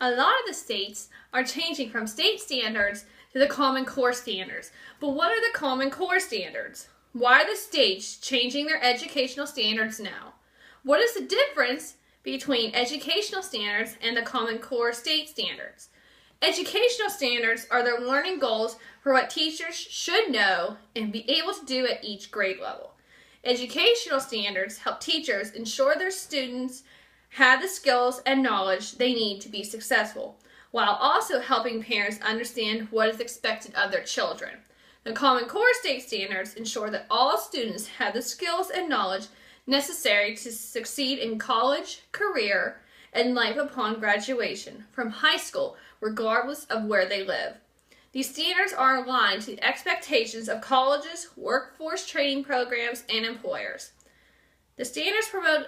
A lot of the states are changing from state standards to the Common Core standards. But what are the Common Core standards? Why are the states changing their educational standards now? What is the difference between educational standards and the Common Core state standards? Educational standards are the learning goals for what teachers should know and be able to do at each grade level. Educational standards help teachers ensure their students have the skills and knowledge they need to be successful, while also helping parents understand what is expected of their children. The Common Core state standards ensure that all students have the skills and knowledge necessary to succeed in college, career, and life upon graduation from high school, regardless of where they live. These standards are aligned to the expectations of colleges, workforce training programs, and employers. The standards promote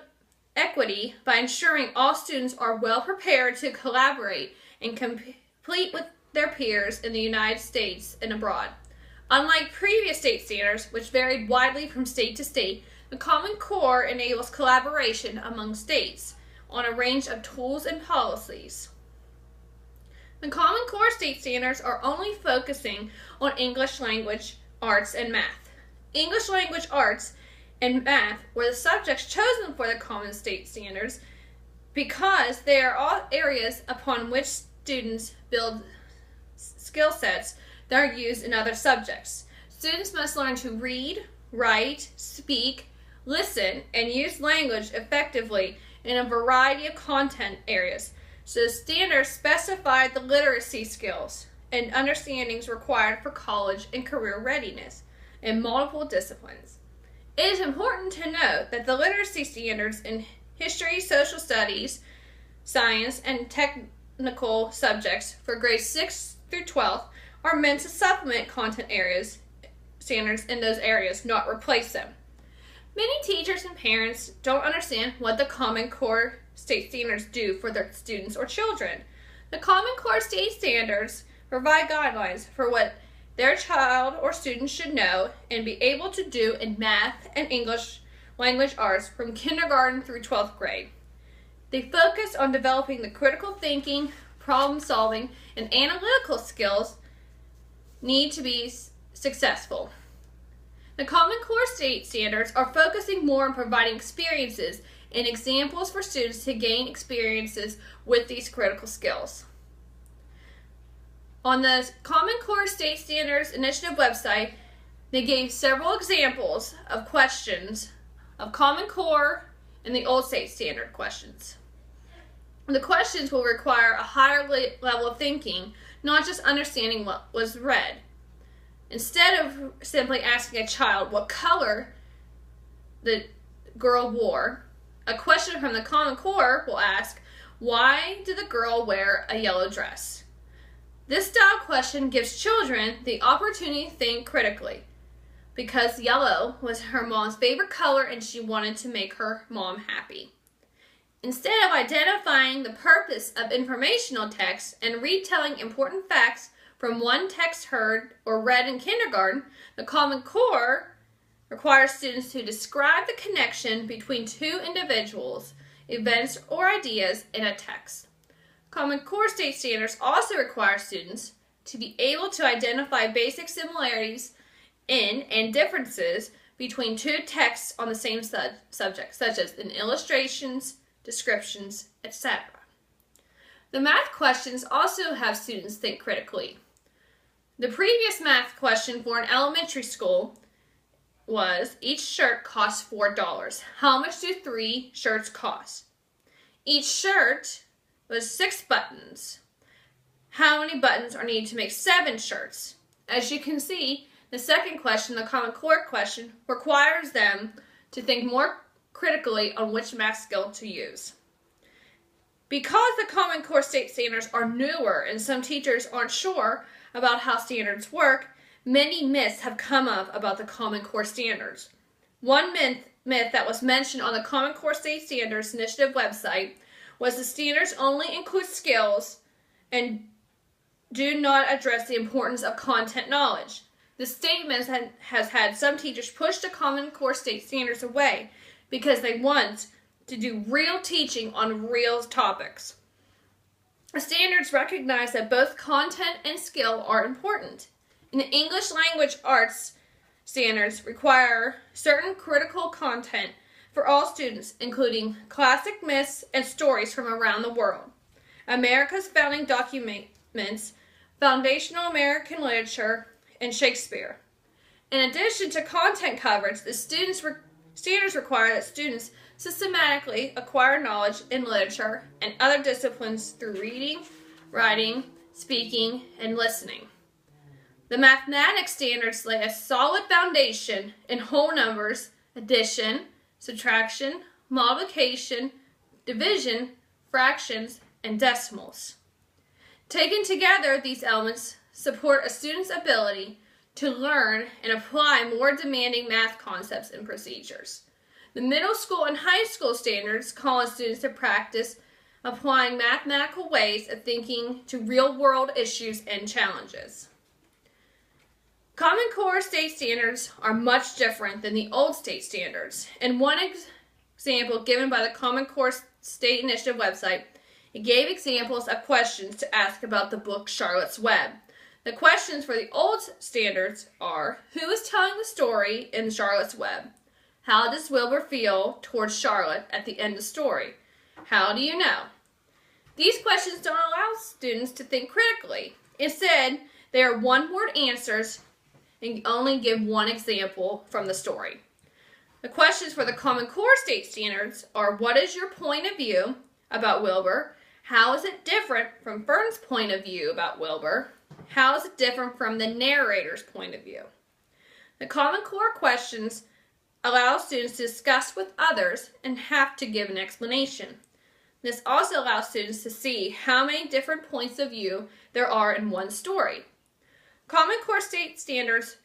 equity by ensuring all students are well prepared to collaborate and compete with their peers in the United States and abroad. Unlike previous state standards, which varied widely from state to state, the Common Core enables collaboration among states on a range of tools and policies. The Common Core state standards are only focusing on English language, arts, and math. English language, arts, and math were the subjects chosen for the Common State Standards because they are all areas upon which students build skill sets that are used in other subjects. Students must learn to read, write, speak, listen, and use language effectively in a variety of content areas. So the standards specify the literacy skills and understandings required for college and career readiness in multiple disciplines. It is important to note that the literacy standards in history, social studies, science, and technical subjects for grades 6 through 12 are meant to supplement content areas standards in those areas, not replace them. Many teachers and parents don't understand what the Common Core state standards do for their students or children. The Common Core state standards provide guidelines for what their child or student should know and be able to do in math and English language arts from kindergarten through 12th grade. They focus on developing the critical thinking, problem solving, and analytical skills need to be successful. The Common Core state standards are focusing more on providing experiences and examples for students to gain experiences with these critical skills. On the Common Core State Standards Initiative website, they gave several examples of questions of Common Core and the old state standard questions. The questions will require a higher level of thinking, not just understanding what was read. Instead of simply asking a child what color the girl wore, a question from the Common Core will ask, why did the girl wear a yellow dress? This style question gives children the opportunity to think critically because yellow was her mom's favorite color and she wanted to make her mom happy. Instead of identifying the purpose of informational text and retelling important facts from one text heard or read in kindergarten, the Common Core requires students to describe the connection between two individuals, events, or ideas in a text. Common Core state standards also require students to be able to identify basic similarities in and differences between two texts on the same subject, such as in illustrations, descriptions, etc. The math questions also have students think critically. The previous math question for an elementary school was, each shirt costs $4. How much do 3 shirts cost? Each shirt was 6 buttons. How many buttons are needed to make 7 shirts? As you can see, the second question, the Common Core question, requires them to think more critically on which math skill to use. Because the Common Core state standards are newer and some teachers aren't sure about how standards work, many myths have come up about the Common Core standards. One myth that was mentioned on the Common Core State Standards Initiative website was the standards only include skills and do not address the importance of content knowledge. The statement has had some teachers push the Common Core state standards away because they want to do real teaching on real topics. The standards recognize that both content and skill are important. In the English language arts, standards require certain critical content for all students, including classic myths and stories from around the world, America's founding documents, foundational American literature, and Shakespeare. In addition to content coverage, the standards require that students systematically acquire knowledge in literature and other disciplines through reading, writing, speaking, and listening. The mathematics standards lay a solid foundation in whole numbers, addition, subtraction, multiplication, division, fractions, and decimals. Taken together, these elements support a student's ability to learn and apply more demanding math concepts and procedures. The middle school and high school standards call on students to practice applying mathematical ways of thinking to real-world issues and challenges. Common Core state standards are much different than the old state standards. In one example given by the Common Core State Initiative website, it gave examples of questions to ask about the book Charlotte's Web. The questions for the old standards are: who is telling the story in Charlotte's Web? How does Wilbur feel towards Charlotte at the end of the story? How do you know? These questions don't allow students to think critically. Instead, they are one-word answers and only give one example from the story. The questions for the Common Core state standards are: what is your point of view about Wilbur? How is it different from Fern's point of view about Wilbur? How is it different from the narrator's point of view? The Common Core questions allow students to discuss with others and have to give an explanation. This also allows students to see how many different points of view there are in one story. Common Core state standards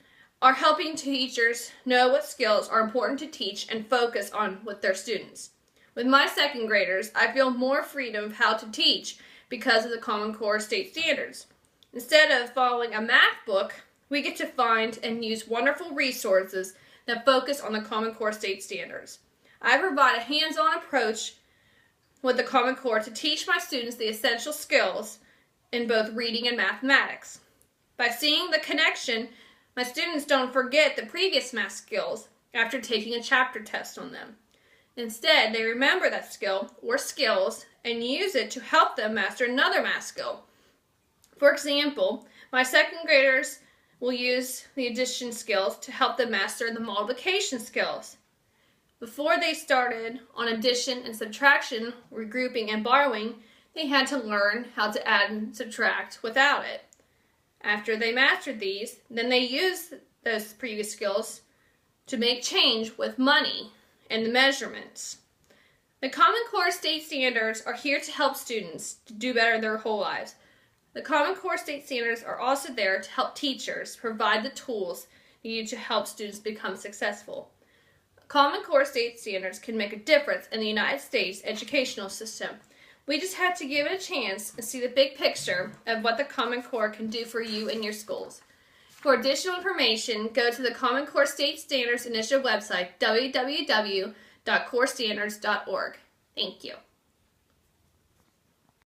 are helping teachers know what skills are important to teach and focus on with their students. With my second graders, I feel more freedom of how to teach because of the Common Core state standards. Instead of following a math book, we get to find and use wonderful resources that focus on the Common Core state standards. I provide a hands-on approach with the Common Core to teach my students the essential skills in both reading and mathematics. By seeing the connection, my students don't forget the previous math skills after taking a chapter test on them. Instead, they remember that skill or skills and use it to help them master another math skill. For example, my second graders will use the addition skills to help them master the multiplication skills. Before they started on addition and subtraction, regrouping and borrowing, they had to learn how to add and subtract without it. After they mastered these, then they used those previous skills to make change with money and the measurements. The Common Core state standards are here to help students to do better their whole lives. The Common Core state standards are also there to help teachers provide the tools needed to help students become successful. Common Core state standards can make a difference in the United States educational system. We just have to give it a chance and see the big picture of what the Common Core can do for you and your schools. For additional information, go to the Common Core State Standards Initiative website, www.corestandards.org. Thank you.